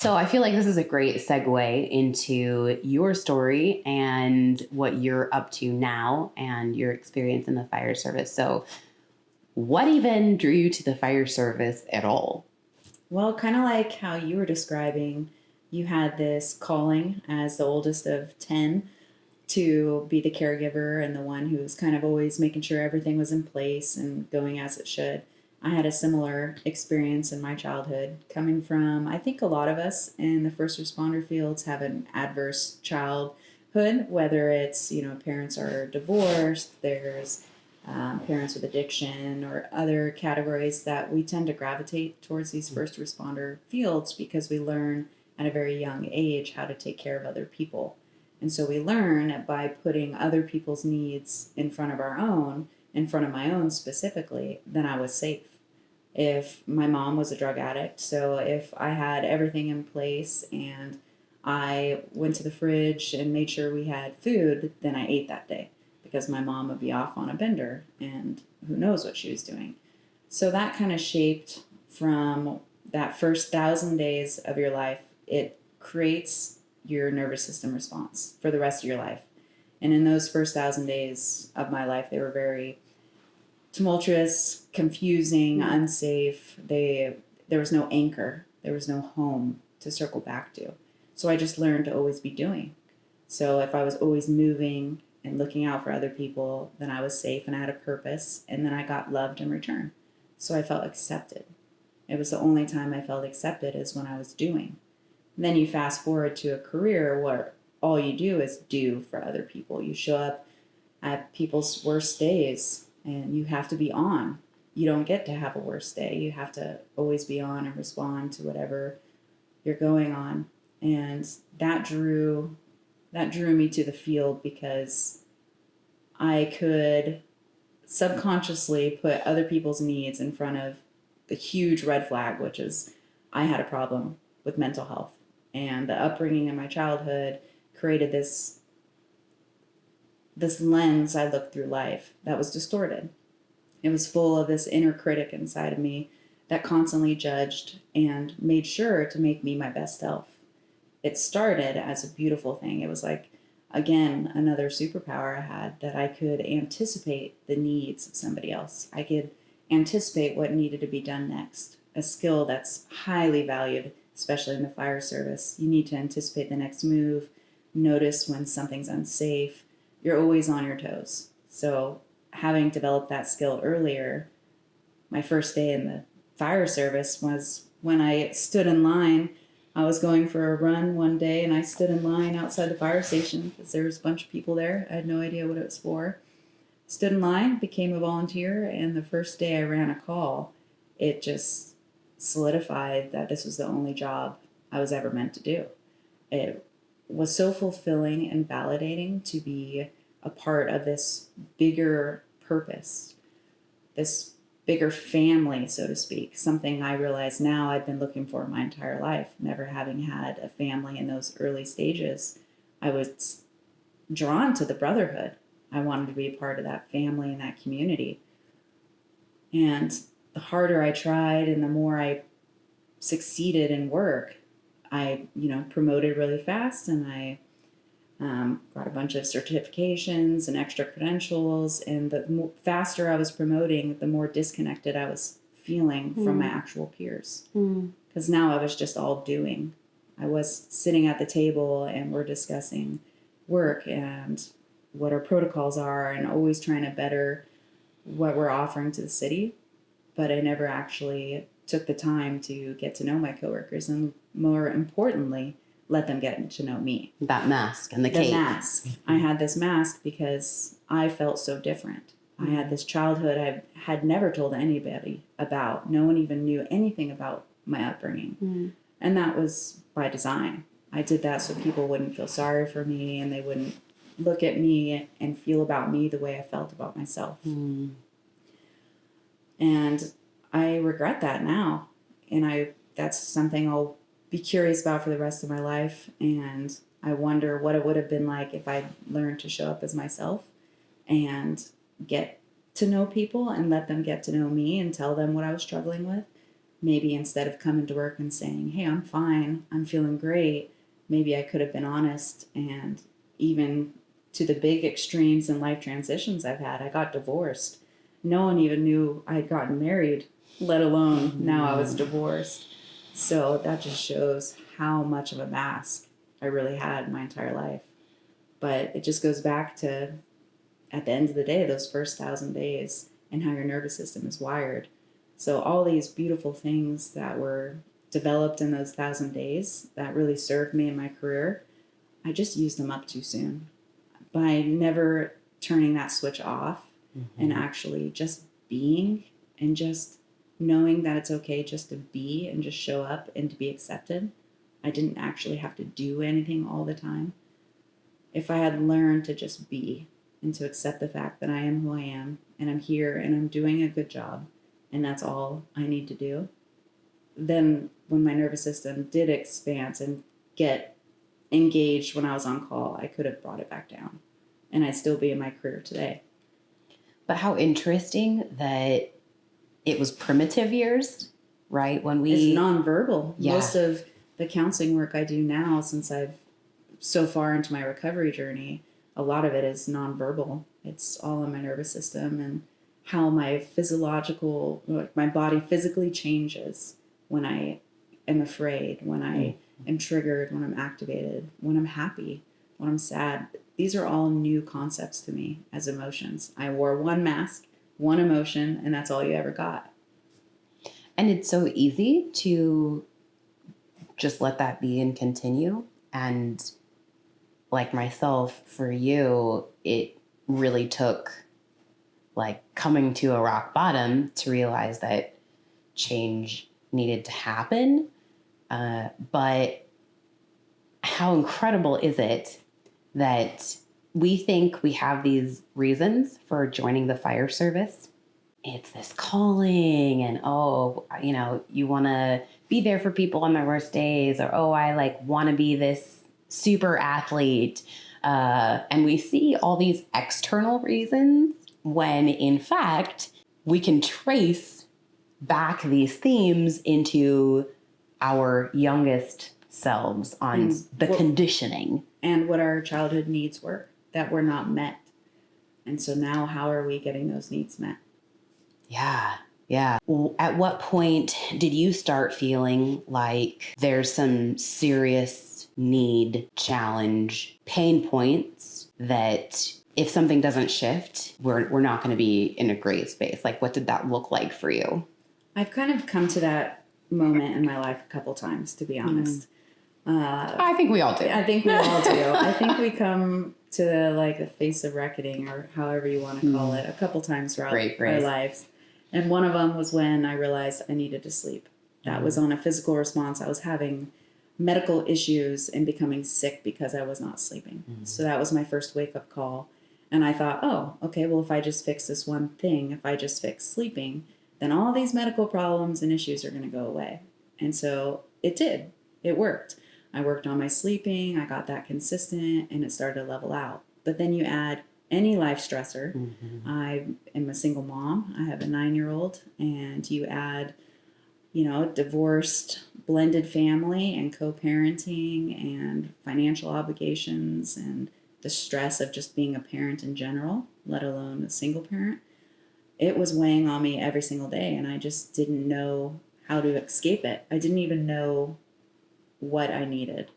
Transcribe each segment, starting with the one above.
So I feel like this is a great segue into your story and what you're up to now and your experience in the fire service. So what even drew you to the fire service at all? Well, kind of like how you were describing, you had this calling as the oldest of 10 to be the caregiver and the one who was kind of always making sure everything was in place and going as it should. I had a similar experience in my childhood coming from, I think a lot of us in the first responder fields have an adverse childhood, whether it's, parents are divorced, there's parents with addiction or other categories that we tend to gravitate towards these first responder fields because we learn at a very young age how to take care of other people. And so we learn by putting other people's needs in front of our own, in front of my own specifically, then I was safe. If my mom was a drug addict, so if I had everything in place and I went to the fridge and made sure we had food, then I ate that day because my mom would be off on a bender and who knows what she was doing. So that kind of shaped from that first 1,000 days of your life, it creates your nervous system response for the rest of your life. And in those first 1,000 days of my life, they were very tumultuous, confusing, unsafe. There was no anchor, there was no home to circle back to. So I just learned to always be doing. So if I was always moving and looking out for other people, then I was safe and I had a purpose, and then I got loved in return. So I felt accepted. It was the only time I felt accepted is when I was doing. And then you fast forward to a career where all you do is do for other people. You show up at people's worst days and you have to be on. You don't get to have a worst day. You have to always be on and respond to whatever you're going on. And that drew me to the field because I could subconsciously put other people's needs in front of the huge red flag, which is I had a problem with mental health. And the upbringing in my childhood created this lens I looked through life that was distorted. It was full of this inner critic inside of me that constantly judged and made sure to make me my best self. It started as a beautiful thing. It was like, again, another superpower I had that I could anticipate the needs of somebody else. I could anticipate what needed to be done next. A skill that's highly valued, especially in the fire service. You need to anticipate the next move, notice when something's unsafe. You're always on your toes. So, having developed that skill earlier, my first day in the fire service was when I stood in line. I was going for a run one day and I stood in line outside the fire station because there was a bunch of people there. I had no idea what it was for. Stood in line, became a volunteer, and the first day I ran a call, it just solidified that this was the only job I was ever meant to do. It was so fulfilling and validating to be a part of this bigger purpose, this bigger family, so to speak, something I realize now I've been looking for my entire life, never having had a family in those early stages. I was drawn to the brotherhood. I wanted to be a part of that family and that community. And the harder I tried and the more I succeeded in work, I, promoted really fast and I got a bunch of certifications and extra credentials. And the faster I was promoting, the more disconnected I was feeling from my actual peers. Because now I was just all doing. I was sitting at the table and we're discussing work and what our protocols are and always trying to better what we're offering to the city. But I never actually took the time to get to know my coworkers and, more importantly, let them get to know me. That mask and the The cape. mask. I had this mask because I felt so different. I had this childhood I had never told anybody about. No one even knew anything about my upbringing. And that was by design. I did that so people wouldn't feel sorry for me and they wouldn't look at me and feel about me the way I felt about myself. And I regret that now. And that's something I'll be curious about for the rest of my life. And I wonder what it would have been like if I learned to show up as myself and get to know people and let them get to know me and tell them what I was struggling with. maybe instead of coming to work and saying, hey, I'm fine, I'm feeling great, maybe I could have been honest. And even to the big extremes in life transitions I've had, I got divorced. No one even knew I had gotten married, let alone now I was divorced. So that just shows how much of a mask I really had my entire life. But it just goes back to, at the end of the day, those first 1,000 days and how your nervous system is wired. So all these beautiful things that were developed in those 1,000 days that really served me in my career, I just used them up too soon. By never turning that switch off and actually just being and just knowing that it's okay just to be and just show up and to be accepted. I didn't actually have to do anything all the time. If I had learned to just be and to accept the fact that I am who I am and I'm here and I'm doing a good job and that's all I need to do, then when my nervous system did expand and get engaged when I was on call, I could have brought it back down and I'd still be in my career today. But how interesting that it was primitive years, right? When we... It's nonverbal. Yeah. Most of the counseling work I do now, since I've so far into my recovery journey, a lot of it is nonverbal. It's all in my nervous system and how my my body physically changes when I am afraid, when I am triggered, when I'm activated, when I'm happy, when I'm sad. These are all new concepts to me as emotions. I wore one mask, one emotion, and that's all you ever got. And it's so easy to just let that be and continue. And like myself, for you, it really took like coming to a rock bottom to realize that change needed to happen. But how incredible is it that we think we have these reasons for joining the fire service? It's this calling and, you want to be there for people on their worst days, or, I want to be this super athlete. And we see all these external reasons when in fact we can trace back these themes into our youngest selves on the conditioning. And what our childhood needs were that were not met. And so now how are we getting those needs met? Yeah. At what point did you start feeling like there's some serious need, challenge, pain points that if something doesn't shift, we're not going to be in a great space? Like, what did that look like for you? I've kind of come to that moment in my life a couple times, to be honest. I think we all do. I think we all do. I think we come to the face of reckoning, or however you want to call it, a couple times throughout our lives. And one of them was when I realized I needed to sleep. That was on a physical response. I was having medical issues and becoming sick because I was not sleeping. So that was my first wake-up call. And I thought, okay, well, if I just fix this one thing, if I just fix sleeping, then all these medical problems and issues are going to go away. And so it did. It worked. I worked on my sleeping. I got that consistent, and it started to level out. But then you add any life stressor. I am a single mom. I have a 9-year-old, and you add, divorced, blended family and co-parenting and financial obligations and the stress of just being a parent in general, let alone a single parent. It was weighing on me every single day, and I just didn't know how to escape it. I didn't even know what I needed.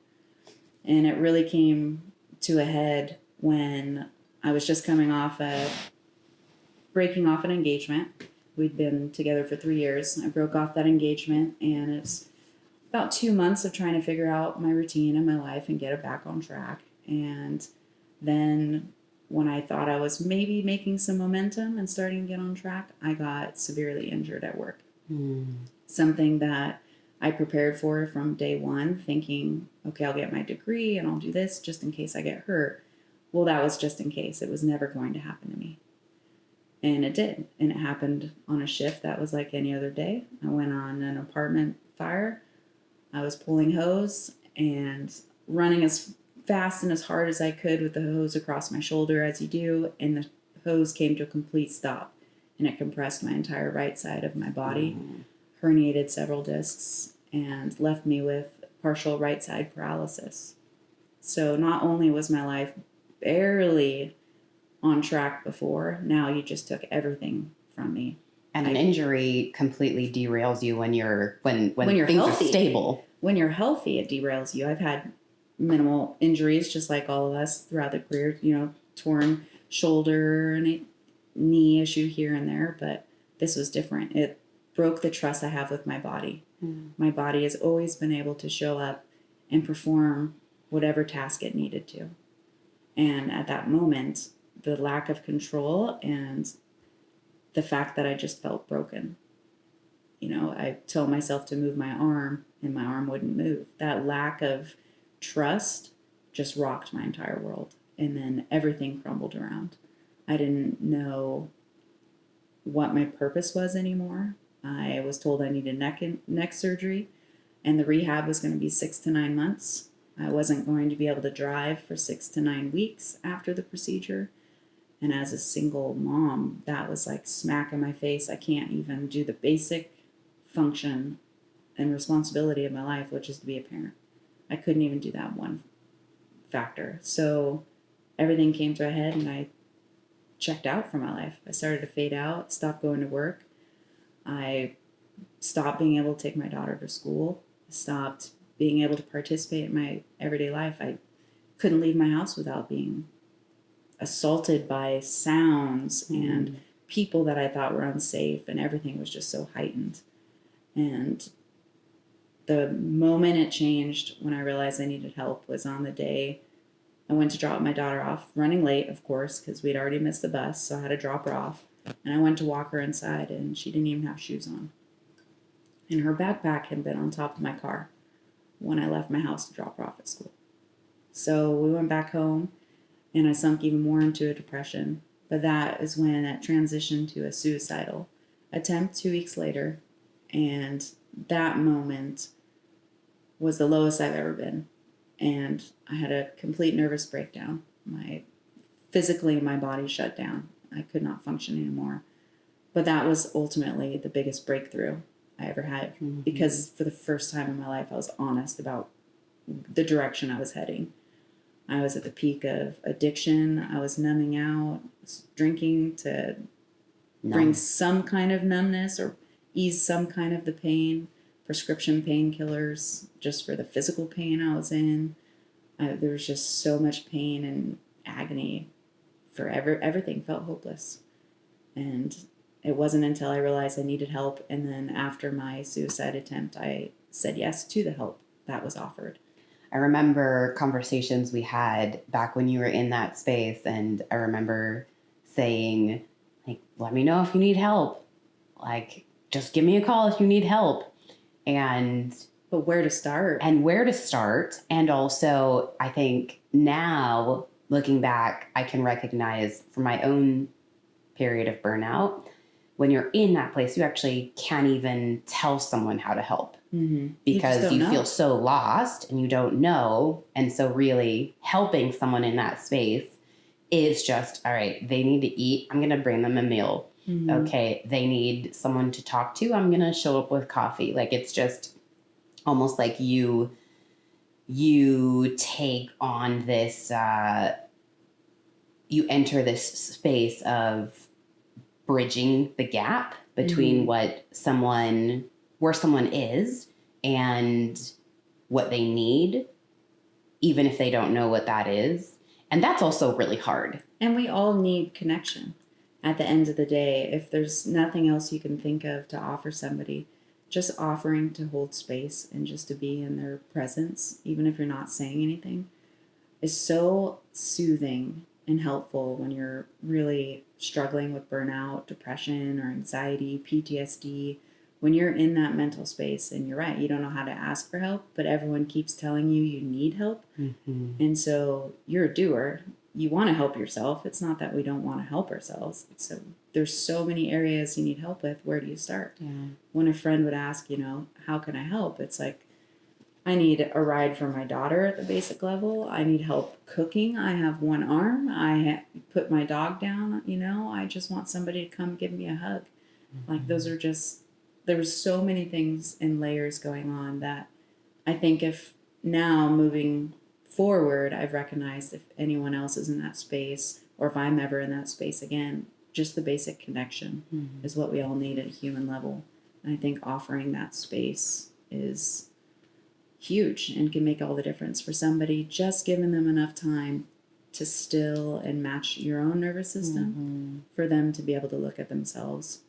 And it really came to a head when I was just breaking off an engagement. We'd been together for 3 years. I broke off that engagement, and it's about 2 months of trying to figure out my routine in my life and get it back on track. And then when I thought I was maybe making some momentum and starting to get on track, I got severely injured at work. Something that I prepared for from day one, thinking, okay, I'll get my degree and I'll do this just in case I get hurt. Well, that was just in case. It was never going to happen to me. And it did. And it happened on a shift that was like any other day. I went on an apartment fire. I was pulling hose and running as fast and as hard as I could with the hose across my shoulder, as you do. And the hose came to a complete stop. And it compressed my entire right side of my body. herniated several discs and left me with partial right side paralysis. So not only was my life barely on track before, now you just took everything from me. And an injury completely derails you when you're when you're things healthy. are stable. When you're healthy, it derails you. I've had minimal injuries, just like all of us throughout the career, torn shoulder and a knee issue here and there, but this was different. It broke the trust I have with my body. My body has always been able to show up and perform whatever task it needed to. And at that moment, the lack of control and the fact that I just felt broken. I told myself to move my arm and my arm wouldn't move. That lack of trust just rocked my entire world. And then everything crumbled around. I didn't know what my purpose was anymore. I was told I needed neck surgery, and the rehab was going to be 6 to 9 months. I wasn't going to be able to drive for 6 to 9 weeks after the procedure. And as a single mom, that was like smack in my face. I can't even do the basic function and responsibility of my life, which is to be a parent. I couldn't even do that one factor. So everything came to a head and I checked out from my life. I started to fade out, stopped going to work. I stopped being able to take my daughter to school, stopped being able to participate in my everyday life. I couldn't leave my house without being assaulted by sounds and people that I thought were unsafe, and everything was just so heightened. And the moment it changed when I realized I needed help was on the day I went to drop my daughter off, running late, of course, because we'd already missed the bus, so I had to drop her off. And I went to walk her inside, and she didn't even have shoes on. And her backpack had been on top of my car when I left my house to drop her off at school. So we went back home, and I sunk even more into a depression. But that is when it transitioned to a suicidal attempt 2 weeks later. And that moment was the lowest I've ever been. And I had a complete nervous breakdown. Physically, my body shut down. I could not function anymore. But that was ultimately the biggest breakthrough I ever had, because for the first time in my life, I was honest about the direction I was heading. I was at the peak of addiction. I was numbing out, drinking to bring some kind of numbness or ease some kind of the pain, prescription painkillers just for the physical pain I was in. There was just so much pain and agony. Everything felt hopeless. And it wasn't until I realized I needed help, and then after my suicide attempt, I said yes to the help that was offered. I remember conversations we had back when you were in that space, and I remember saying, let me know if you need help. Just give me a call if you need help. But where to start? And also, I think now, looking back, I can recognize from my own period of burnout, when you're in that place, you actually can't even tell someone how to help. Because you feel so lost and you don't know. And so really helping someone in that space is just, all right, they need to eat. I'm going to bring them a meal. Okay, they need someone to talk to. I'm going to show up with coffee. It's just almost like you take on this, you enter this space of bridging the gap between where someone is and what they need, even if they don't know what that is. And that's also really hard. And we all need connection. At the end of the day, if there's nothing else you can think of to offer somebody, just offering to hold space and just to be in their presence, even if you're not saying anything, is so soothing and helpful when you're really struggling with burnout, depression, or anxiety, PTSD. When you're in that mental space, and you're right, you don't know how to ask for help, but everyone keeps telling you need help. And so you're a doer. You want to help yourself. It's not that we don't want to help ourselves. So there's so many areas you need help with. Where do you start? When a friend would ask, how can I help? It's like, I need a ride for my daughter at the basic level. I need help cooking. I have one arm. I put my dog down. I just want somebody to come give me a hug. Those are just there was so many things and layers going on that I think if now moving forward, I've recognized if anyone else is in that space or if I'm ever in that space again, just the basic connection is what we all need at a human level. And I think offering that space is huge and can make all the difference for somebody, just giving them enough time to still and match your own nervous system for them to be able to look at themselves.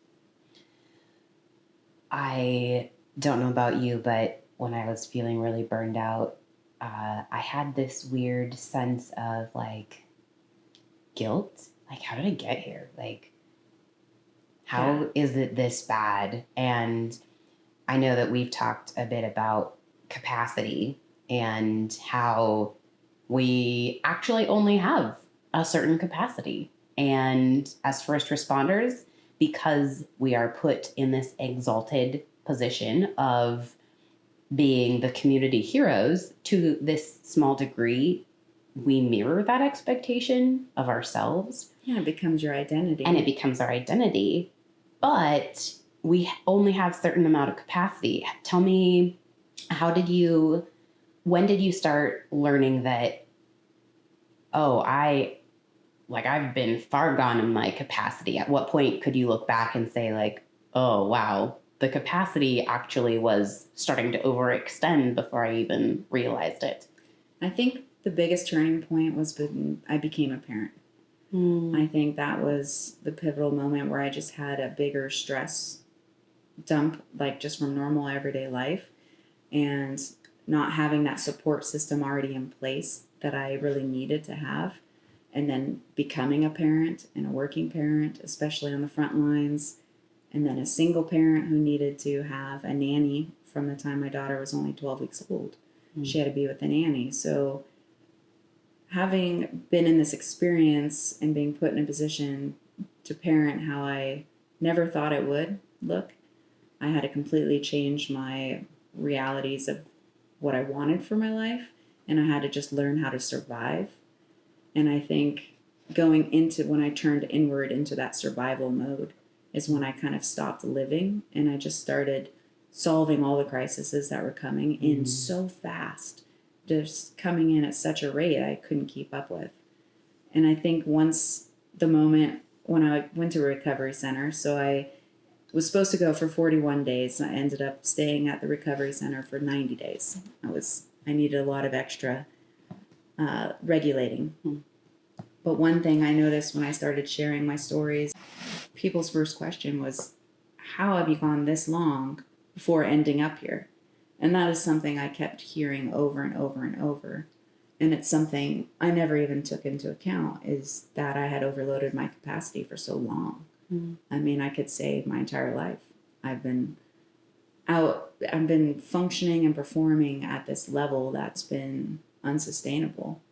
I don't know about you, but when I was feeling really burned out, I had this weird sense of like guilt. Like, how did I get here? Like, how is it this bad? And I know that we've talked a bit about capacity and how we actually only have a certain capacity. And as first responders, because we are put in this exalted position of being the community heroes to this small degree, we mirror that expectation of ourselves. Yeah, it becomes your identity. And it becomes our identity. But we only have a certain amount of capacity. Tell me, when did you start learning that, I've been far gone in my capacity? At what point could you look back and say like, oh, wow, the capacity actually was starting to overextend before I even realized it? I think the biggest turning point was when I became a parent. I think that was the pivotal moment where I just had a bigger stress dump, like just from normal everyday life, and not having that support system already in place that I really needed to have. And then becoming a parent and a working parent, especially on the front lines, and then a single parent who needed to have a nanny from the time my daughter was only 12 weeks old. She had to be with a nanny. So having been in this experience and being put in a position to parent how I never thought it would look, I had to completely change my realities of what I wanted for my life, and I had to just learn how to survive. And I think going into when I turned inward into that survival mode is when I kind of stopped living, and I just started solving all the crises that were coming in so fast, just coming in at such a rate I couldn't keep up with. And I think once the moment when I went to a recovery center, so I was supposed to go for 41 days. I ended up staying at the recovery center for 90 days. I needed a lot of extra regulating. But one thing I noticed when I started sharing my stories, people's first question was, how have you gone this long before ending up here? And that is something I kept hearing over and over and over. And it's something I never even took into account, is that I had overloaded my capacity for so long. I mean, I could say my entire life I've been functioning and performing at this level that's been unsustainable.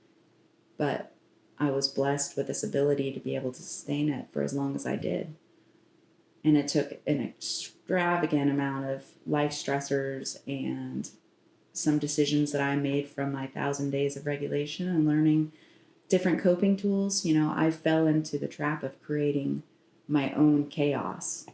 But I was blessed with this ability to be able to sustain it for as long as I did. And it took an extravagant amount of life stressors and some decisions that I made from my 1,000 days of regulation and learning different coping tools. You know, I fell into the trap of creating my own chaos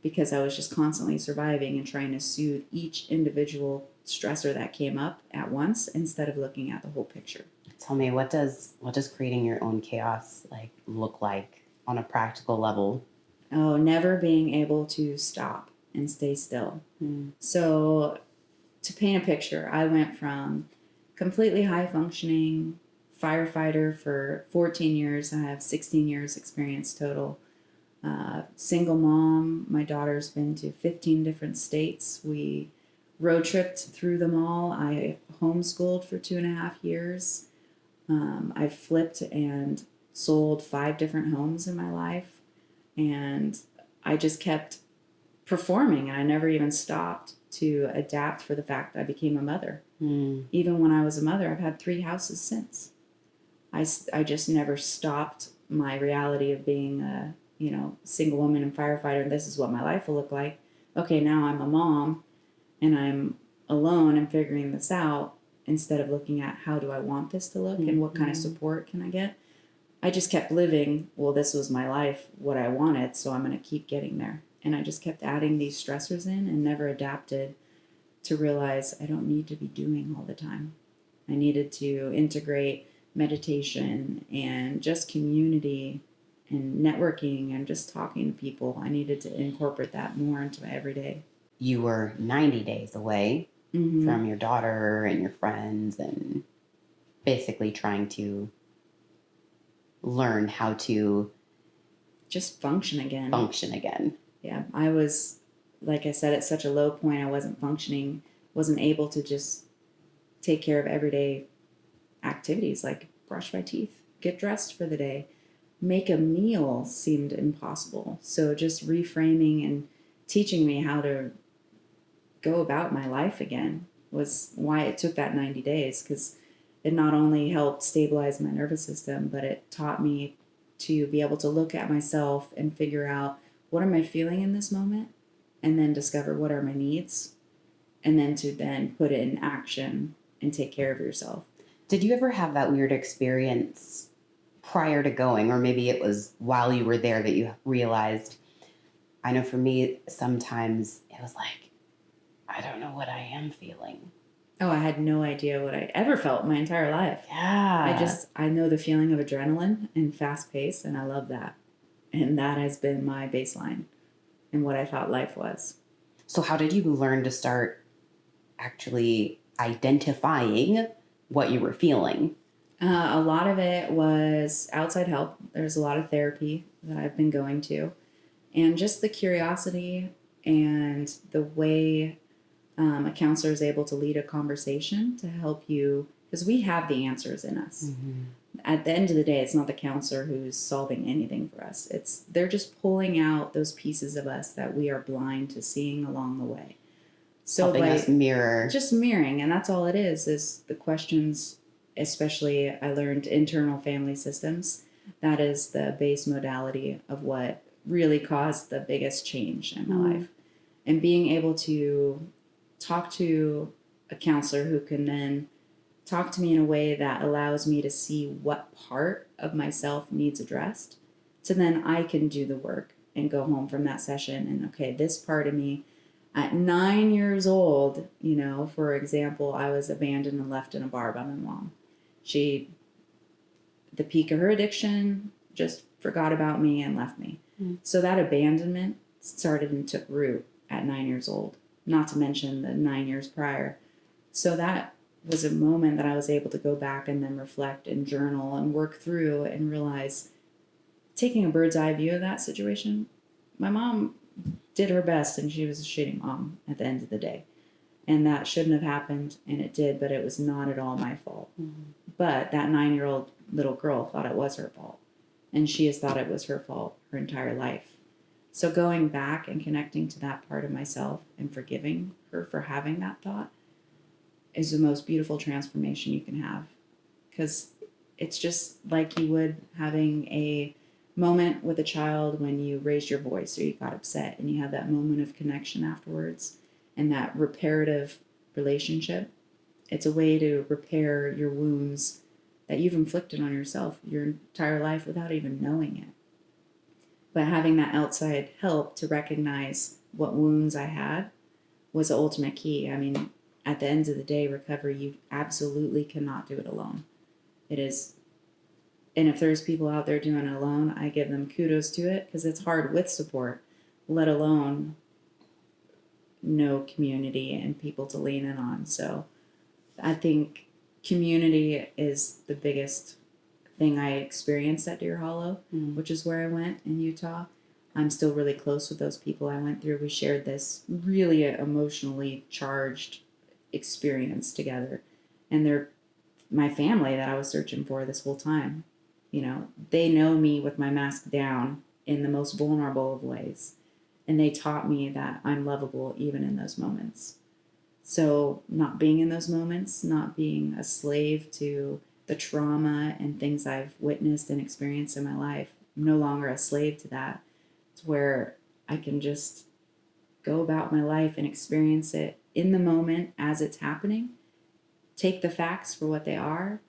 because I was just constantly surviving and trying to soothe each individual stressor that came up at once instead of looking at the whole picture. Tell me, what does creating your own chaos look like on a practical level? Oh, never being able to stop and stay still. So to paint a picture, I went from completely high functioning firefighter for 14 years. I have 16 years experience total. Single mom. My daughter's been to 15 different states. We road tripped through them all. I homeschooled for 2.5 years. I've flipped and sold 5 different homes in my life. And I just kept performing, and I never even stopped to adapt for the fact that I became a mother. Even when I was a mother, I've had 3 houses since. I just never stopped my reality of being a single woman and firefighter, and this is what my life will look like. Okay, now I'm a mom, and I'm alone and figuring this out instead of looking at how do I want this to look and what kind of support can I get. I just kept living, well, this was my life, what I wanted, so I'm going to keep getting there. And I just kept adding these stressors in and never adapted to realize I don't need to be doing all the time. I needed to integrate meditation and just community and networking and just talking to people. I needed to incorporate that more into my everyday. You were 90 days away from your daughter and your friends, and basically trying to learn how to just function again. Yeah, I was, like I said, at such a low point. I wasn't functioning, wasn't able to just take care of everyday activities like brush my teeth, get dressed for the day, make a meal seemed impossible. So just reframing and teaching me how to go about my life again was why it took that 90 days, because it not only helped stabilize my nervous system, but it taught me to be able to look at myself and figure out what am I feeling in this moment, and then discover what are my needs, and then to then put it in action and take care of yourself. Did you ever have that weird experience prior to going, or maybe it was while you were there that you realized? I know for me, sometimes it was like, I don't know what I am feeling. Oh, I had no idea what I ever felt my entire life. Yeah. I know the feeling of adrenaline and fast pace, and I love that. And that has been my baseline and what I thought life was. So how did you learn to start actually identifying what you were feeling? A lot of it was outside help. There's a lot of therapy that I've been going to. And just the curiosity and the way a counselor is able to lead a conversation to help you, because we have the answers in us. At the end of the day, it's not the counselor who's solving anything for us. They're just pulling out those pieces of us that we are blind to seeing along the way. So helping us mirror. Just mirroring, and that's all it is the questions. Especially, I learned internal family systems. That is the base modality of what really caused the biggest change in my life. And being able to talk to a counselor who can then talk to me in a way that allows me to see what part of myself needs addressed, so then I can do the work and go home from that session and, okay, this part of me at 9 years old, for example, I was abandoned and left in a bar by my mom. She, the peak of her addiction, just forgot about me and left me. So that abandonment started and took root at 9 years old, not to mention the 9 years prior. So that was a moment that I was able to go back and then reflect and journal and work through and realize, taking a bird's eye view of that situation, my mom did her best and she was a shitty mom at the end of the day. And that shouldn't have happened, and it did, but it was not at all my fault. But that 9-year-old little girl thought it was her fault. And she has thought it was her fault her entire life. So going back and connecting to that part of myself and forgiving her for having that thought is the most beautiful transformation you can have. Because it's just like you would having a moment with a child when you raised your voice or you got upset, and you have that moment of connection afterwards and that reparative relationship. It's a way to repair your wounds that you've inflicted on yourself your entire life without even knowing it. But having that outside help to recognize what wounds I had was the ultimate key. I mean, at the end of the day, recovery, you absolutely cannot do it alone. It is. And if there's people out there doing it alone, I give them kudos to it, because it's hard with support, let alone no community and people to lean in on. So I think community is the biggest thing I experienced at Deer Hollow, which is where I went in Utah. I'm still really close with those people I went through. We shared this really emotionally charged experience together. And they're my family that I was searching for this whole time. They know me with my mask down in the most vulnerable of ways. And they taught me that I'm lovable even in those moments. So not being in those moments, not being a slave to the trauma and things I've witnessed and experienced in my life, I'm no longer a slave to that. It's where I can just go about my life and experience it in the moment as it's happening, take the facts for what they are,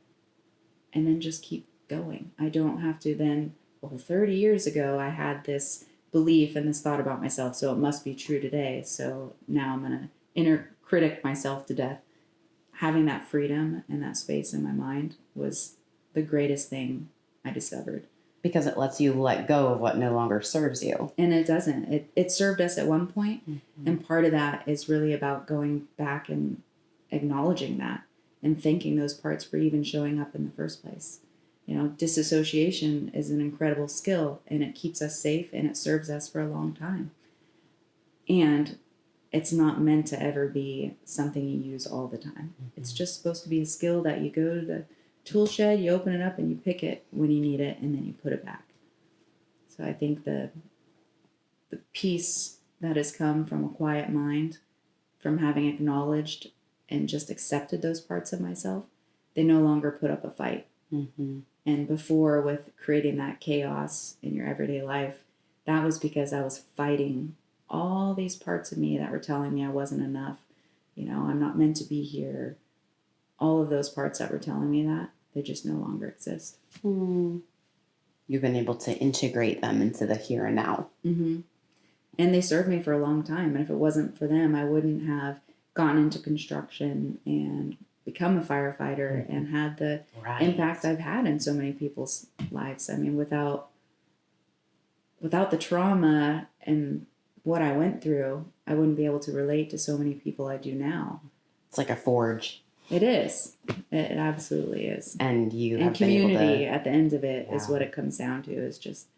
and then just keep going. I don't have to then, 30 years ago, I had this belief and this thought about myself, so it must be true today. So now I'm going to inner critic myself to death. Having that freedom and that space in my mind was the greatest thing I discovered. Because it lets you let go of what no longer serves you. And it doesn't. It served us at one point, Mm-hmm. and part of that is really about going back and acknowledging that and thanking those parts for even showing up in the first place. You know, disassociation is an incredible skill, and it keeps us safe, and it serves us for a long time. And it's not meant to ever be something you use all the time. Mm-hmm. It's just supposed to be a skill that you go to the tool shed, you open it up, and you pick it when you need it, and then you put it back. So I think the peace that has come from a quiet mind, from having acknowledged and just accepted those parts of myself, they no longer put up a fight. Mm-hmm. And before, with creating that chaos in your everyday life, that was because I was fighting all these parts of me that were telling me I wasn't enough. You know, I'm not meant to be here. All of those parts that were telling me that, they just no longer exist. Mm. You've been able to integrate them into the here and now. Mm-hmm. And they served me for a long time. And if it wasn't for them, I wouldn't have gone into construction and become a firefighter mm-hmm. and had the impact I've had in so many people's lives. I mean, without the trauma and what I went through, I wouldn't be able to relate to so many people I do now. It's like a forge. It is. It absolutely is. And you and have community been able to, at the end of it yeah. is what it comes down to. Is just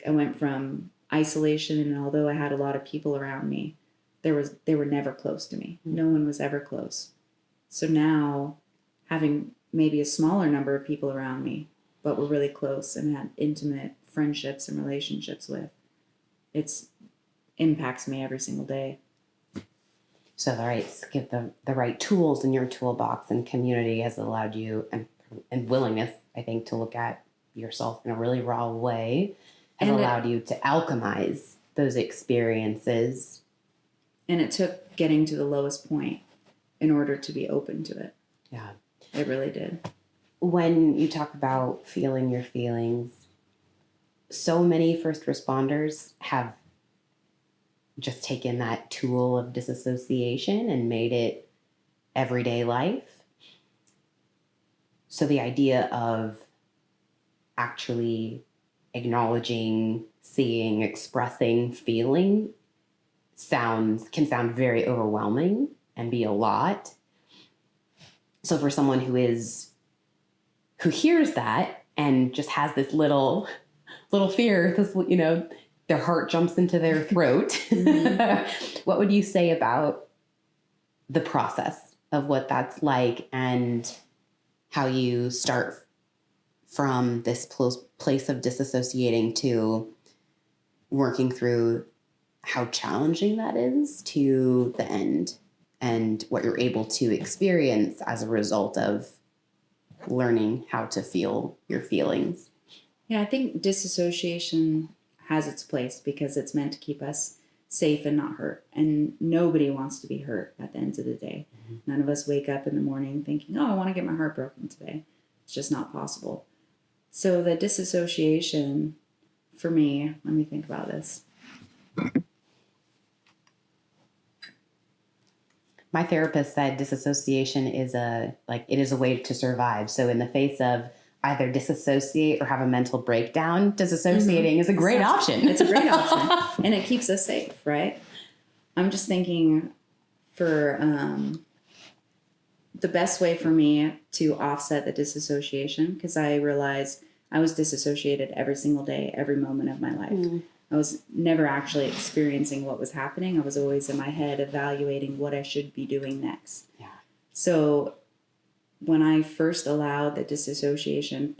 I went from isolation, and although I had a lot of people around me, they were never close to me. No one was ever close. So now, having maybe a smaller number of people around me, but were really close and had intimate friendships and relationships with, it's impacts me every single day. So get the right tools in your toolbox, and community has allowed you, and willingness, I think, to look at yourself in a really raw way has allowed you to alchemize those experiences. And it took getting to the lowest point in order to be open to it. Yeah. It really did. When you talk about feeling your feelings, so many first responders have just taken that tool of disassociation and made it everyday life. So the idea of actually acknowledging, seeing, expressing, feeling can sound very overwhelming and be a lot. So for someone who hears that and just has this little fear, this, you know, their heart jumps into their throat. Mm-hmm. What would you say about the process of what that's like and how you start from this place of disassociating to working through how challenging that is to the end, and what you're able to experience as a result of learning how to feel your feelings? Yeah, I think disassociation has its place because it's meant to keep us safe and not hurt. And nobody wants to be hurt at the end of the day. Mm-hmm. None of us wake up in the morning thinking, oh, I want to get my heart broken today. It's just not possible. So the disassociation, for me, let me think about this. My therapist said disassociation is it is a way to survive. So in the face of either disassociate or have a mental breakdown, disassociating mm-hmm. is a great option. It's a great option. And it keeps us safe, right? I'm just thinking for the best way for me to offset the disassociation, because I realized I was disassociated every single day, every moment of my life. Mm. I was never actually experiencing what was happening. I was always in my head evaluating what I should be doing next. Yeah. So when I first allowed the disassociation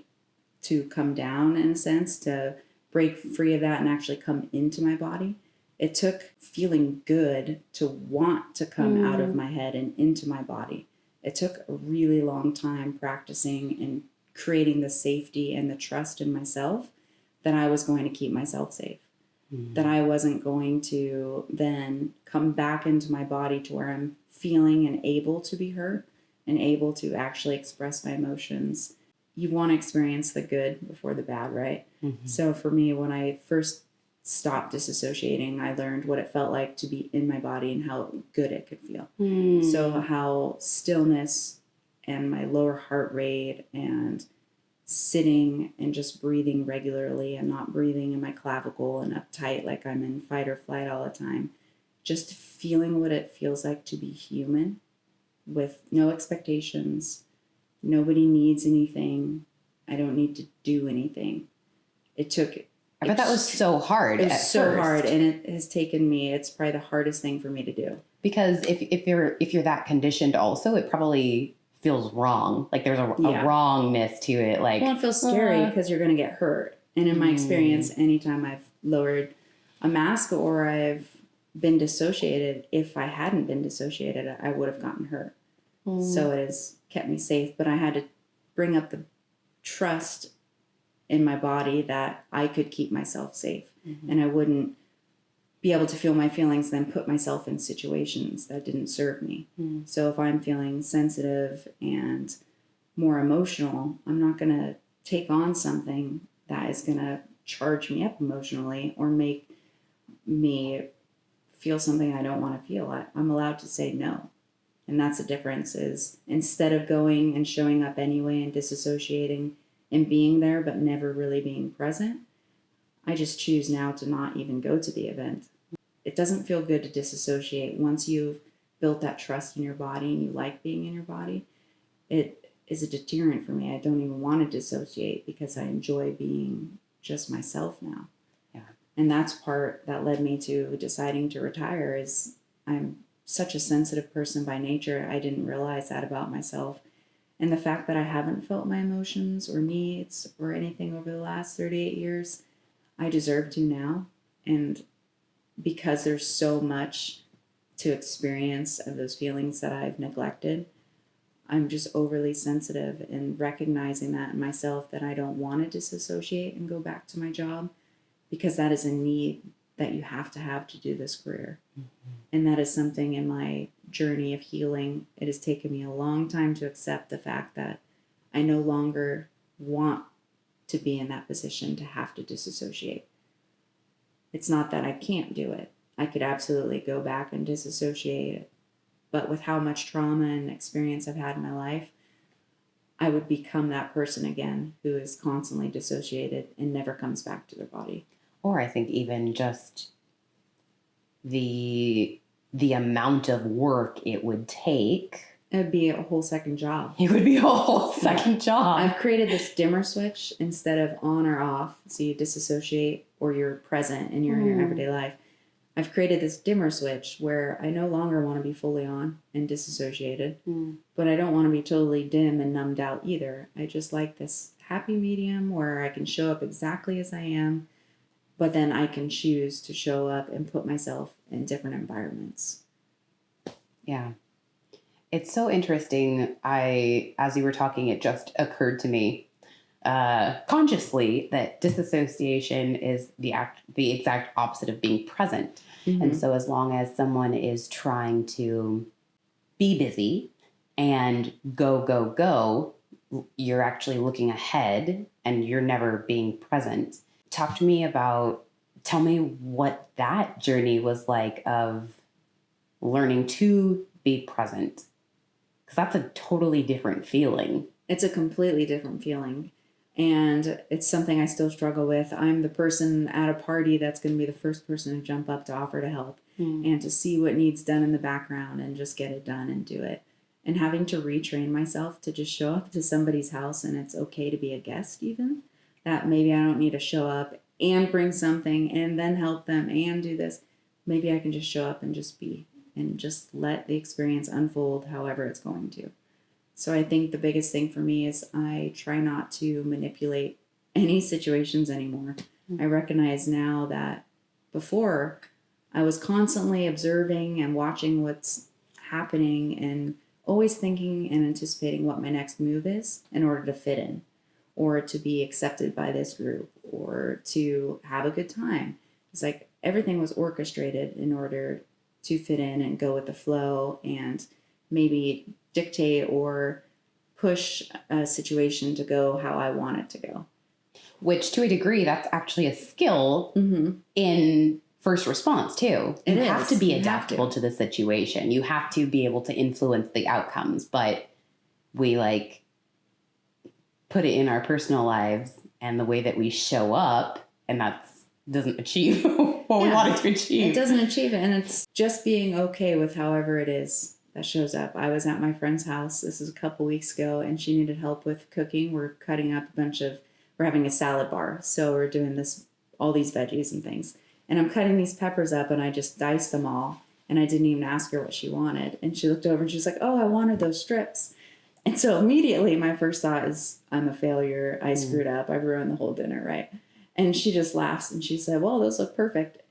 to come down, in a sense, to break free of that and actually come into my body, it took feeling good to want to come out of my head and into my body. It took a really long time practicing and creating the safety and the trust in myself that I was going to keep myself safe. That I wasn't going to then come back into my body to where I'm feeling and able to be heard and able to actually express my emotions. You want to experience the good before the bad, right? Mm-hmm. So for me, when I first stopped disassociating, I learned what it felt like to be in my body and how good it could feel. So how stillness and my lower heart rate and sitting and just breathing regularly and not breathing in my clavicle and uptight like I'm in fight or flight all the time. Just feeling what it feels like to be human with no expectations. Nobody needs anything. I don't need to do anything. It took... I bet that was so hard. It was so hard, and it has taken me... It's probably the hardest thing for me to do. Because if you're that conditioned also, it probably feels wrong. Like there's a wrongness to it. Like, well, it feels scary because you're going to get hurt. And in my experience, anytime I've lowered a mask or I've been dissociated, if I hadn't been dissociated, I would have gotten hurt. So it has kept me safe. But I had to bring up the trust in my body that I could keep myself safe. And I wouldn't be able to feel my feelings, then put myself in situations that didn't serve me. So if I'm feeling sensitive and more emotional, I'm not going to take on something that is going to charge me up emotionally or make me feel something I don't want to feel. I'm allowed to say no. And that's the difference, is instead of going and showing up anyway and disassociating and being there but never really being present, I just choose now to not even go to the event. It doesn't feel good to disassociate. Once you've built that trust in your body and you like being in your body, it is a deterrent for me. I don't even want to dissociate because I enjoy being just myself now. Yeah. And that's part that led me to deciding to retire. Is I'm such a sensitive person by nature. I didn't realize that about myself. And the fact that I haven't felt my emotions or needs or anything over the last 38 years, I deserve to now. And because there's so much to experience of those feelings that I've neglected, I'm just overly sensitive, and recognizing that in myself, that I don't want to disassociate and go back to my job, because that is a need that you have to do this career. And that is something in my journey of healing. It has taken me a long time to accept the fact that I no longer want to be in that position to have to disassociate. It's not that I can't do it. I could absolutely go back and disassociate. But with how much trauma and experience I've had in my life, I would become that person again who is constantly dissociated and never comes back to their body. Or I think even just the amount of work it would take. It would be a whole second job. It would be a whole second job. I've created this dimmer switch instead of on or off. So you disassociate or you're present and you're in your everyday life. I've created this dimmer switch where I no longer want to be fully on and disassociated, but I don't want to be totally dim and numbed out either. I just like this happy medium where I can show up exactly as I am, but then I can choose to show up and put myself in different environments. Yeah. It's so interesting. As you were talking, it just occurred to me consciously that disassociation is the exact opposite of being present. And so as long as someone is trying to be busy and go, you're actually looking ahead and you're never being present. Tell me what that journey was like of learning to be present. Because that's a totally different feeling. It's a completely different feeling. And it's something I still struggle with. I'm the person at a party that's going to be the first person to jump up to offer to help and to see what needs done in the background and just get it done and do it. And having to retrain myself to just show up to somebody's house and it's okay to be a guest even. That maybe I don't need to show up and bring something and then help them and do this. Maybe I can just show up and just be and just let the experience unfold however it's going to. So I think the biggest thing for me is I try not to manipulate any situations anymore. I recognize now that before I was constantly observing and watching what's happening and always thinking and anticipating what my next move is in order to fit in or to be accepted by this group or to have a good time. It's like everything was orchestrated in order to fit in and go with the flow and maybe dictate or push a situation to go how I want it to go. Which to a degree, that's actually a skill in first response too. You have to be adaptable to the situation. You have to be able to influence the outcomes, but we like put it in our personal lives and the way that we show up, and that doesn't achieve what we wanted to achieve. It doesn't achieve it, and it's just being okay with however it is that shows up. I was at my friend's house, this is a couple weeks ago, and she needed help with cooking. We're having a salad bar, so we're doing all these veggies and things, and I'm cutting these peppers up, and I just diced them all, and I didn't even ask her what she wanted, and she looked over and she was like, oh, I wanted those strips. And so immediately my first thought is, I'm a failure. I screwed up. I ruined the whole dinner, right? And she just laughs and she said, well, those look perfect.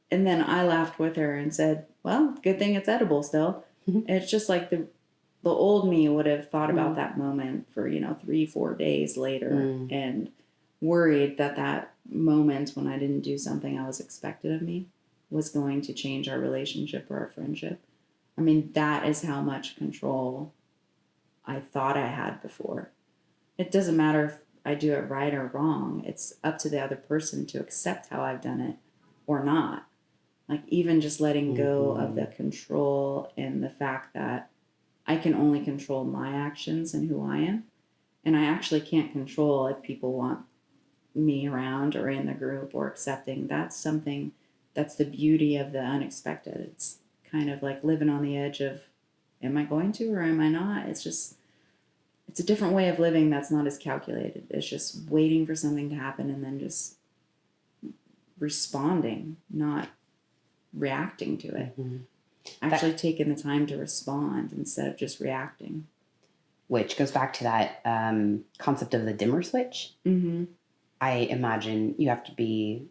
And then I laughed with her and said, well, good thing it's edible still. And it's just like the old me would have thought about that moment for, 3-4 days later and worried that moment when I didn't do something I was expected of me was going to change our relationship or our friendship. I mean, that is how much control I thought I had before. It doesn't matter if I do it right or wrong. It's up to the other person to accept how I've done it or not. Like even just letting go of the control and the fact that I can only control my actions and who I am. And I actually can't control if people want me around or in the group or accepting. That's the beauty of the unexpected. It's kind of like living on the edge of, am I going to or am I not? It's a different way of living that's not as calculated. It's just waiting for something to happen and then just responding, not reacting to it. Actually taking the time to respond instead of just reacting. Which goes back to that concept of the dimmer switch. I imagine you have to be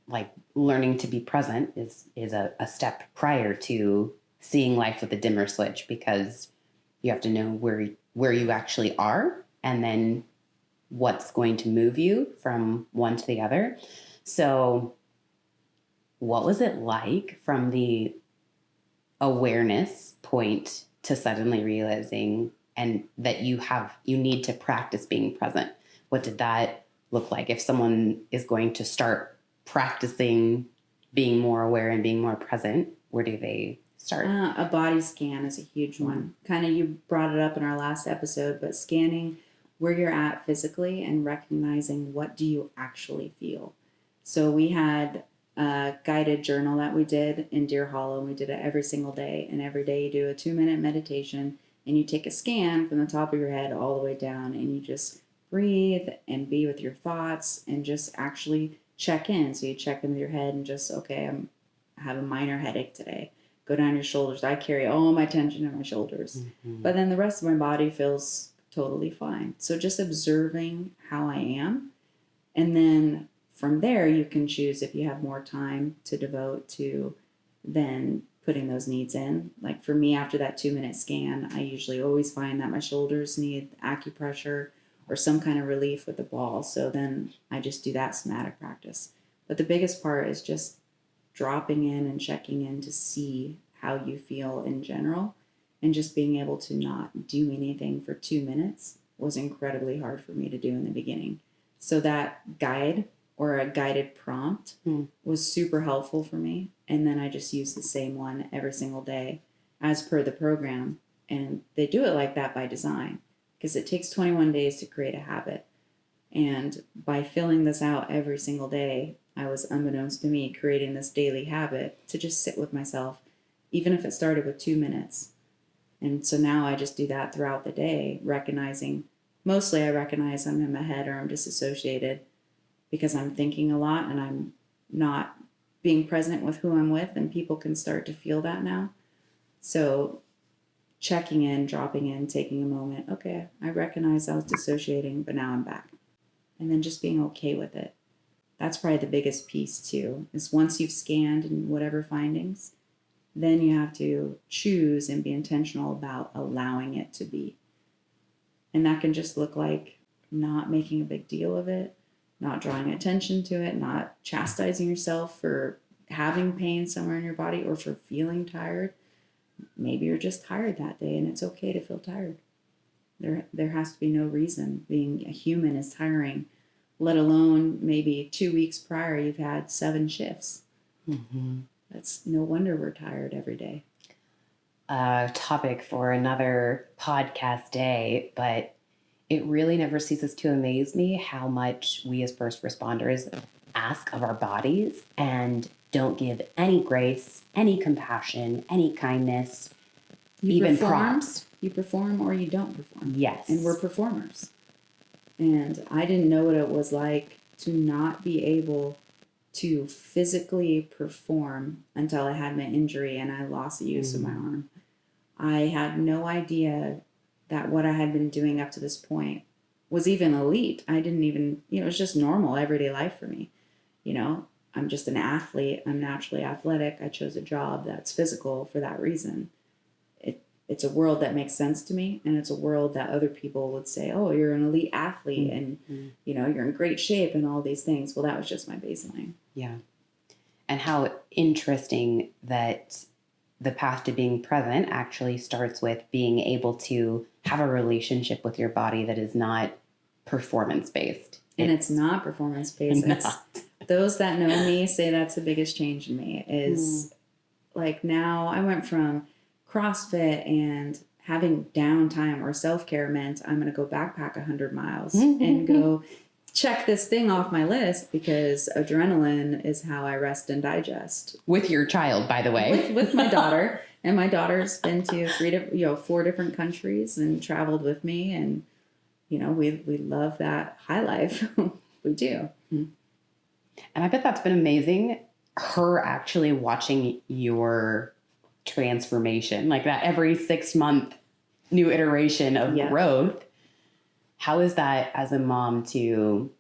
like learning to be present is a step prior to seeing life with a dimmer switch, because you have to know where you actually are and then what's going to move you from one to the other. So what was it like from the awareness point to suddenly realizing and that you need to practice being present? What did that look like? If someone is going to start practicing being more aware and being more present, where do they start? A body scan is a huge one. Kind of, you brought it up in our last episode, but scanning where you're at physically and recognizing what do you actually feel. So we had a guided journal that we did in Deer Hollow, and we did it every single day. And every day you do a 2-minute meditation and you take a scan from the top of your head all the way down, and you just breathe and be with your thoughts and just actually check in. So you check in with your head and just, okay, I have a minor headache today. Go down your shoulders. I carry all my tension in my shoulders. But then the rest of my body feels totally fine. So just observing how I am. And then from there, you can choose if you have more time to devote to then putting those needs in. Like for me, after that 2-minute scan, I usually always find that my shoulders need acupressure or some kind of relief with the ball. So then I just do that somatic practice. But the biggest part is just dropping in and checking in to see how you feel in general, and just being able to not do anything for 2 minutes was incredibly hard for me to do in the beginning. So that guide or a guided prompt was super helpful for me. And then I just use the same one every single day as per the program. And they do it like that by design, because it takes 21 days to create a habit. And by filling this out every single day, I was, unbeknownst to me, creating this daily habit to just sit with myself, even if it started with 2 minutes. And so now I just do that throughout the day, mostly I recognize I'm in my head or I'm disassociated because I'm thinking a lot and I'm not being present with who I'm with, and people can start to feel that now. So checking in, dropping in, taking a moment. Okay, I recognize I was dissociating, but now I'm back. And then just being okay with it. That's probably the biggest piece too, is once you've scanned and whatever findings, then you have to choose and be intentional about allowing it to be. And that can just look like not making a big deal of it, not drawing attention to it, not chastising yourself for having pain somewhere in your body or for feeling tired. Maybe you're just tired that day, and it's okay to feel tired. There has to be no reason. Being a human is tiring, let alone maybe 2 weeks prior, you've had 7 shifts. Mm-hmm. That's no wonder we're tired every day. Topic for another podcast day, but it really never ceases to amaze me how much we as first responders ask of our bodies and don't give any grace, any compassion, any kindness, even props. You perform or you don't perform. Yes. And we're performers. And I didn't know what it was like to not be able to physically perform until I had my injury and I lost the use of my arm. I had no idea that what I had been doing up to this point was even elite. I didn't even, it was just normal everyday life for me. I'm just an athlete. I'm naturally athletic. I chose a job that's physical for that reason. It's a world that makes sense to me, and it's a world that other people would say, oh, you're an elite athlete and, you're in great shape and all these things. Well, that was just my baseline. Yeah. And how interesting that the path to being present actually starts with being able to have a relationship with your body that is not performance-based. And it's not performance-based. Those that know me say that's the biggest change in me is like now I went from CrossFit and having downtime or self-care meant I'm going to go backpack 100 miles and go check this thing off my list because adrenaline is how I rest and digest. With your child, by the way. With my daughter. And my daughter's been to 4 different countries and traveled with me. And, we love that high life. We do. And I bet that's been amazing. Her actually watching your transformation, like that every 6-month new iteration of growth. How is that as a mom to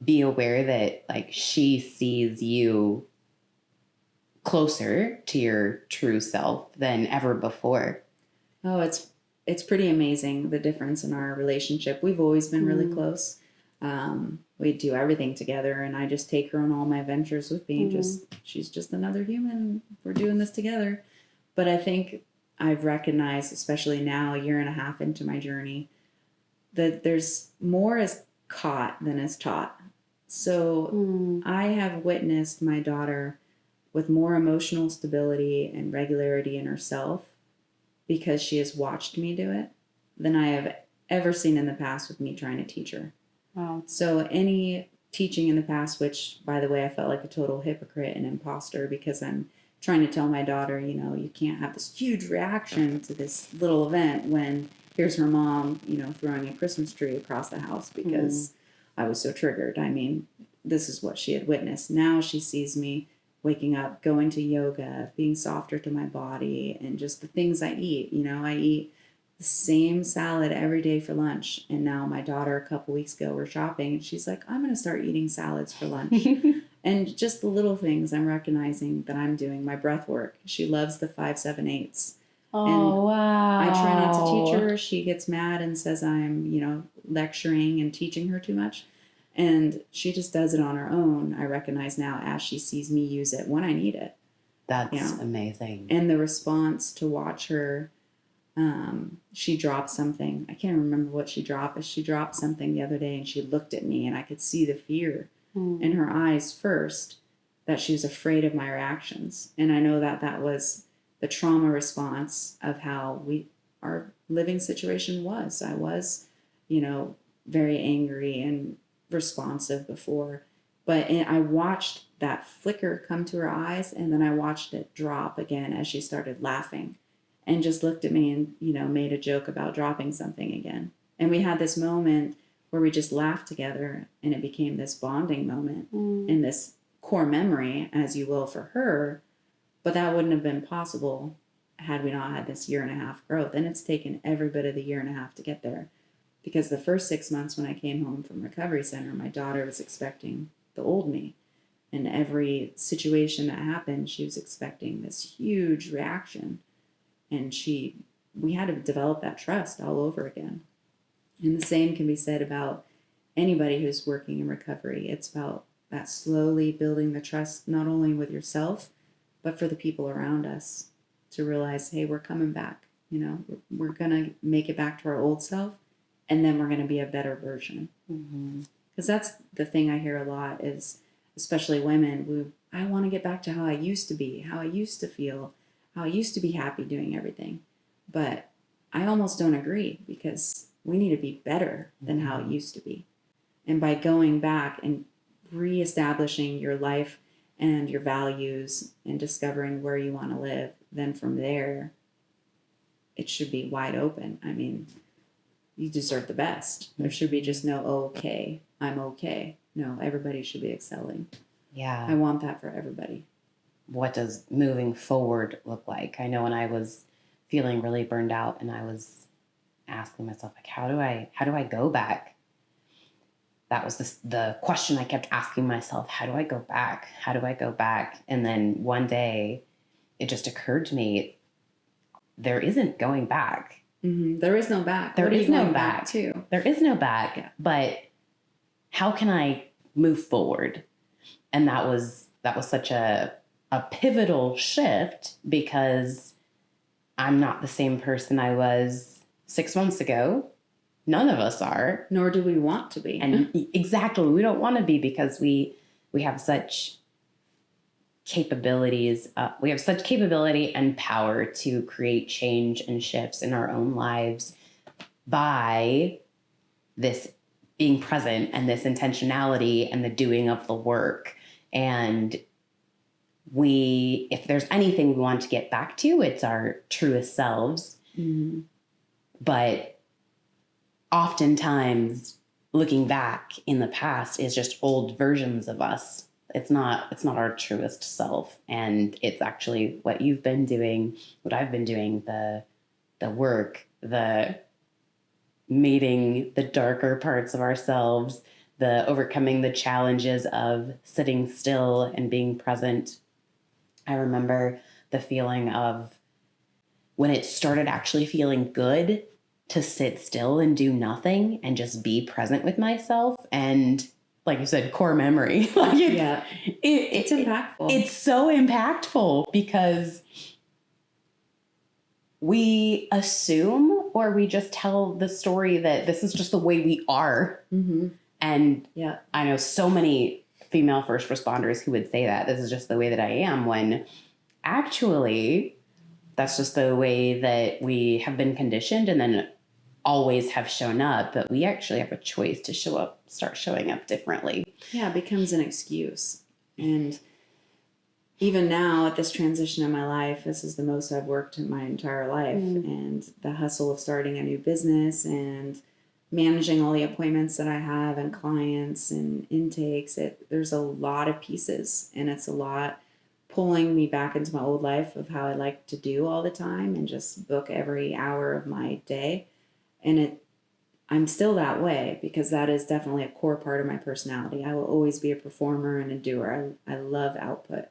be aware that like she sees you closer to your true self than ever before? Oh, it's pretty amazing, the difference in our relationship. We've always been really close. We do everything together, and I just take her on all my ventures with me. She's just another human. We're doing this together. But I think I've recognized, especially now, a year and a half into my journey, that there's more is caught than is taught. So I have witnessed my daughter with more emotional stability and regularity in herself because she has watched me do it than I have ever seen in the past with me trying to teach her. Wow. So any teaching in the past, which, by the way, I felt like a total hypocrite and imposter because I'm trying to tell my daughter, you can't have this huge reaction to this little event when here's her mom, throwing a Christmas tree across the house because I was so triggered. I mean, this is what she had witnessed. Now she sees me waking up, going to yoga, being softer to my body, and just the things I eat. I eat the same salad every day for lunch. And now my daughter, a couple weeks ago, we're shopping, and she's like, I'm going to start eating salads for lunch. And just the little things I'm recognizing that I'm doing, my breath work. She loves the 5, 7, 8s. Oh, and wow. I try not to teach her. She gets mad and says I'm, lecturing and teaching her too much. And she just does it on her own, I recognize now, as she sees me use it when I need it. That's amazing. And the response to watch her, she dropped something. I can't remember what she dropped, but she dropped something the other day and she looked at me and I could see the fear in her eyes first, that she was afraid of my reactions. And I know that was the trauma response of how our living situation was. I was, very angry and responsive before, but I watched that flicker come to her eyes, and then I watched it drop again as she started laughing and just looked at me and, made a joke about dropping something again. And we had this moment where we just laughed together, and it became this bonding moment and this core memory, as you will, for her. But that wouldn't have been possible had we not had this 1.5-year growth. And it's taken every bit of the 1.5 years to get there. Because the first 6 months when I came home from recovery center, my daughter was expecting the old me. And every situation that happened, she was expecting this huge reaction. And we had to develop that trust all over again. And the same can be said about anybody who's working in recovery. It's about that slowly building the trust, not only with yourself, but for the people around us, to realize, hey, we're coming back. We're going to make it back to our old self, and then we're going to be a better version. Mm-hmm. Because that's the thing I hear a lot is, especially women, I want to get back to how I used to be, how I used to feel, how I used to be happy doing everything. But I almost don't agree, because we need to be better than how it used to be. And by going back and reestablishing your life and your values and discovering where you want to live, then from there, it should be wide open. I mean, you deserve the best. There should be just no, oh, okay, I'm okay. No, everybody should be excelling. Yeah. I want that for everybody. What does moving forward look like? I know when I was feeling really burned out and I was asking myself, like, how do I go back? That was the question I kept asking myself. How do I go back? How do I go back? And then one day it just occurred to me, there isn't going back. Mm-hmm. There is no back. There is no back to. There is no back. Yeah. But how can I move forward? And that was such a pivotal shift, because I'm not the same person I was 6 months ago. None of us are. Nor do we want to be. And exactly, we don't want to be, because we have such capabilities. We have such capability and power to create change and shifts in our own lives by this being present and this intentionality and the doing of the work. And if there's anything we want to get back to, it's our truest selves. Mm-hmm. But oftentimes looking back in the past is just old versions of us. It's not our truest self. And it's actually what you've been doing, what I've been doing, the work, the meeting the darker parts of ourselves, the overcoming the challenges of sitting still and being present. I remember the feeling of when it started actually feeling good to sit still and do nothing and just be present with myself. And like you said, core memory. Like it's impactful. It's so impactful, because we assume, or we just tell the story that this is just the way we are. Mm-hmm. And I know so many female first responders who would say that this is just the way that I am, when actually that's just the way that we have been conditioned and then always have shown up. But we actually have a choice to start showing up differently. Yeah, it becomes an excuse. And even now at this transition in my life, this is the most I've worked in my entire life. And the hustle of starting a new business and managing all the appointments that I have and clients and intakes, there's a lot of pieces, and it's a lot pulling me back into my old life of how I like to do all the time and just book every hour of my day. And I'm still that way, because that is definitely a core part of my personality. I will always be a performer and a doer. I love output.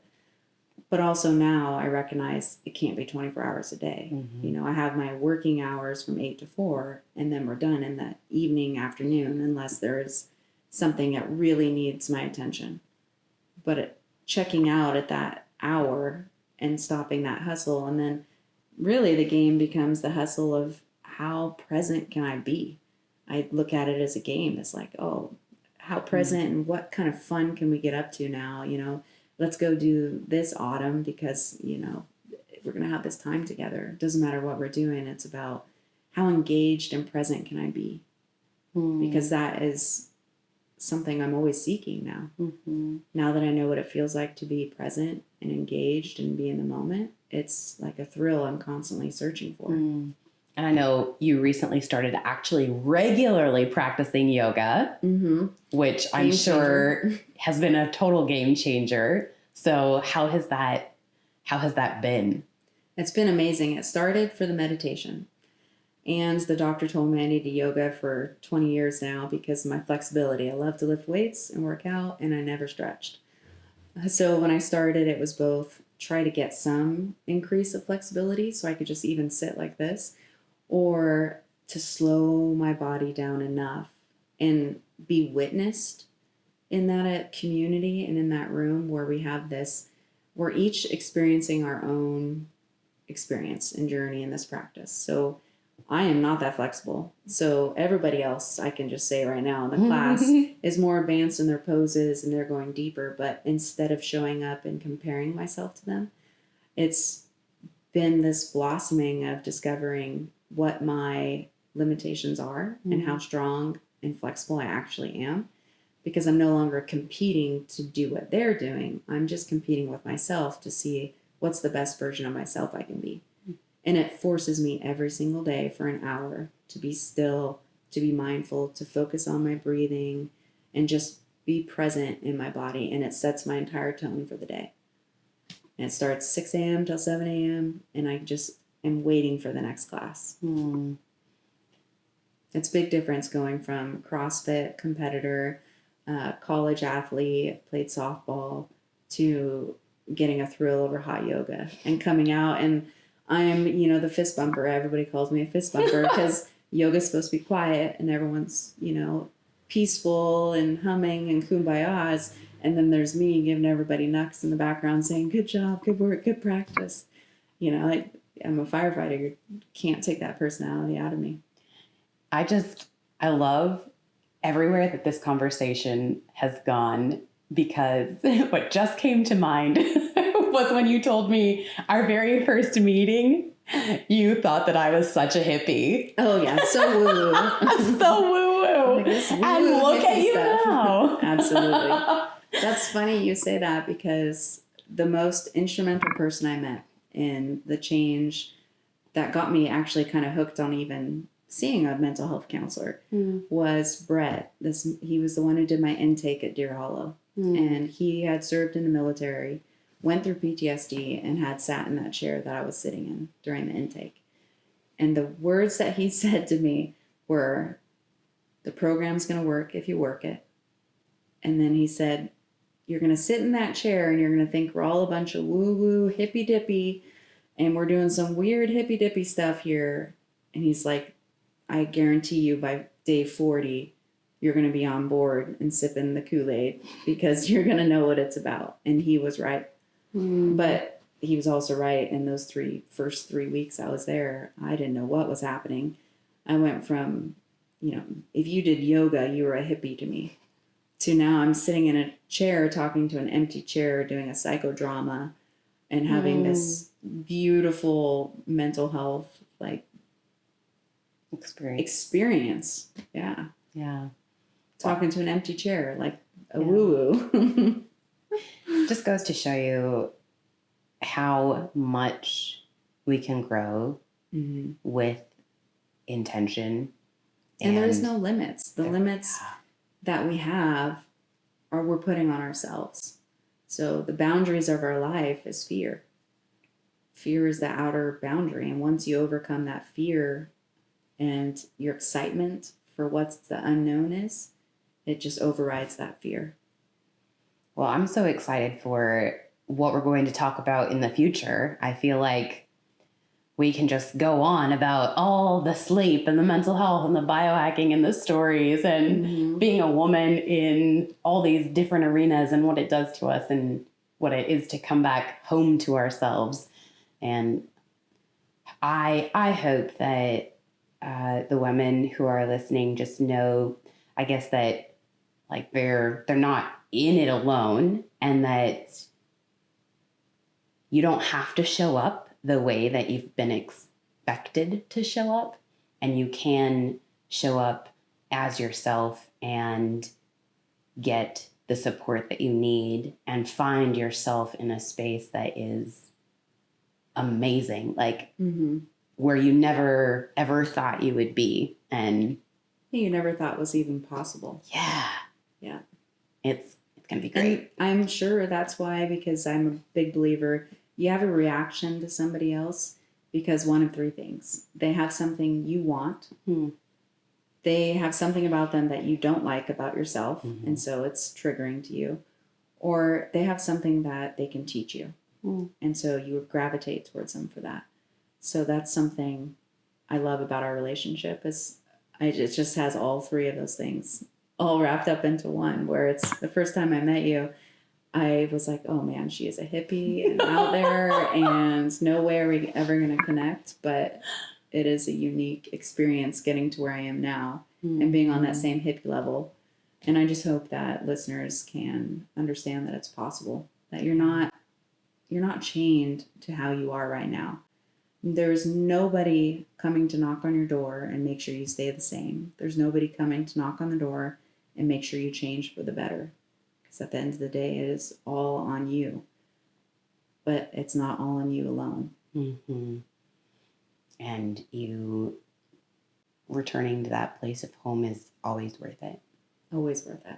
But also now I recognize it can't be 24 hours a day. Mm-hmm. You know, I have my working hours from 8 to 4, and then we're done in the evening, afternoon, unless there is something that really needs my attention. But checking out at that hour and stopping that hustle, and then really the game becomes the hustle of how present can I be? I look at it as a game. It's like, oh, how present and what kind of fun can we get up to now? You know, let's go do this autumn because, you know, we're going to have this time together. It doesn't matter what we're doing. It's about how engaged and present can I be? Because that is something I'm always seeking now. Mm-hmm. Now that I know what it feels like to be present and engaged and be in the moment, it's like a thrill I'm constantly searching for. And I know you recently started actually regularly practicing yoga, which I'm sure has been a total game changer. So how has that been? It's been amazing. It started for the meditation. And the doctor told me I needed yoga for 20 years now because of my flexibility. I love to lift weights and work out, and I never stretched. So when I started, it was both try to get some increase of flexibility so I could just even sit like this, or to slow my body down enough and be witnessed in that community and in that room where we have this, we're each experiencing our own experience and journey in this practice. So I am not that flexible. So everybody else, I can just say right now in the class, is more advanced in their poses and they're going deeper. But instead of showing up and comparing myself to them, it's been this blossoming of discovering what my limitations are and how strong and flexible I actually am, because I'm no longer competing to do what they're doing. I'm just competing with myself to see what's the best version of myself I can be. And it forces me every single day for an hour to be still, to be mindful, to focus on my breathing and just be present in my body. And it sets my entire tone for the day. And it starts 6 a.m. till 7 a.m. And I just am waiting for the next class. It's a big difference going from CrossFit competitor, college athlete, played softball, to getting a thrill over hot yoga and coming out. And I'm, the fist bumper. Everybody calls me a fist bumper because yoga's supposed to be quiet and everyone's, peaceful and humming and kumbayas. And then there's me giving everybody knucks in the background saying, good job, good work, good practice. I'm a firefighter. You can't take that personality out of me. I love everywhere that this conversation has gone, because what just came to mind was when you told me our very first meeting, you thought that I was such a hippie. Oh, yeah. So woo-woo. So woo-woo. And look at you stuff. now. Absolutely. That's funny you say that, because the most instrumental person I met in the change that got me actually kind of hooked on even seeing a mental health counselor was Brett. He was the one who did my intake at Deer Hollow. And he had served in the military, went through PTSD, and had sat in that chair that I was sitting in during the intake. And the words that he said to me were, the program's going to work if you work it. And then he said, you're going to sit in that chair and you're going to think we're all a bunch of woo-woo, hippy-dippy, and we're doing some weird hippy-dippy stuff here. And he's like, I guarantee you by day 40, you're going to be on board and sipping the Kool-Aid, because you're going to know what it's about. And he was right. But he was also right. In those first 3 weeks I was there, I didn't know what was happening. I went from, if you did yoga, you were a hippie to me, to now I'm sitting in a chair talking to an empty chair, doing a psychodrama and having this beautiful mental health experience. Yeah. Yeah. Talking to an empty chair, like a woo-woo. Just goes to show you how much we can grow with intention. And there is no limits. The limits that we have we're putting on ourselves. So the boundaries of our life is fear. Fear is the outer boundary. And once you overcome that fear and your excitement for what's the unknown is, it just overrides that fear. Well, I'm so excited for what we're going to talk about in the future. I feel like we can just go on about all the sleep and the mental health and the biohacking and the stories and being a woman in all these different arenas and what it does to us and what it is to come back home to ourselves. And I hope that the women who are listening just know, I guess, that they're not in it alone, and that you don't have to show up the way that you've been expected to show up, and you can show up as yourself and get the support that you need and find yourself in a space that is amazing, where you never ever thought you would be, and you never thought was even possible. Yeah. It's going to be great. And I'm sure that's why, because I'm a big believer, you have a reaction to somebody else because one of three things. They have something you want. They have something about them that you don't like about yourself, and so it's triggering to you. Or they have something that they can teach you, and so you would gravitate towards them for that. So that's something I love about our relationship, is it just has all three of those things all wrapped up into one, where it's the first time I met you, I was like, oh man, she is a hippie and out there and no way are we ever going to connect. But it is a unique experience getting to where I am now and being on that same hippie level. And I just hope that listeners can understand that it's possible, that you're not chained to how you are right now. There's nobody coming to knock on your door and make sure you stay the same. There's nobody coming to knock on the door and make sure you change for the better. Because at the end of the day, it is all on you. But it's not all on you alone. Mm-hmm. And you returning to that place of home is always worth it. Always worth it.